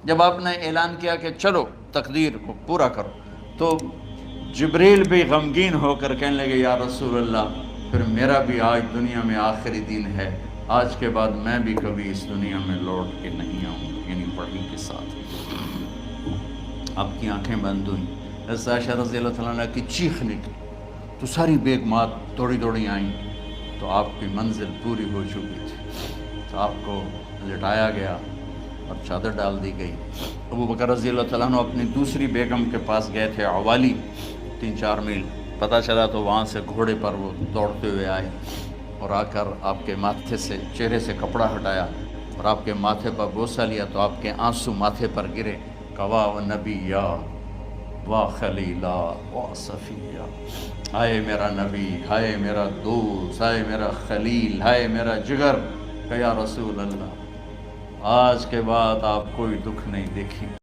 جب آپ نے اعلان کیا کہ چلو تقدیر کو پورا کرو، تو جبریل بھی غمگین ہو کر کہنے لگے یا رسول اللہ پھر میرا بھی آج دنیا میں آخری دن ہے، آج کے بعد میں بھی کبھی اس دنیا میں لوٹ کے نہیں آؤں گا، یعنی وحی کے ساتھ۔ آپ کی آنکھیں بند ہوئیں، حضرت عائشہ رضی اللہ تعالیٰ عنہ کی چیخ نکلی تو ساری بیگمات دوڑی دوڑی آئیں، تو آپ کی منزل پوری ہو چکی تھی، تو آپ کو لٹایا گیا اور چادر ڈال دی گئی۔ ابو بکر رضی اللہ تعالیٰ عنہ اپنی دوسری بیگم کے پاس گئے تھے عوالی، 3-4 میل، پتہ چلا تو وہاں سے گھوڑے پر وہ دوڑتے ہوئے آئے اور آ کر آپ کے ماتھے سے، چہرے سے کپڑا ہٹایا اور آپ کے ماتھے پر بوسہ لیا تو آپ کے آنسو ماتھے پر گرے، کوا و نبیّا وا خلیلا وا صفیہ، ہائے میرا نبی، ہائے میرا دوست، ہائے میرا خلیل، ہائے میرا جگر، کہ یا رسول اللہ آج کے بعد آپ کوئی دکھ نہیں دیکھیں۔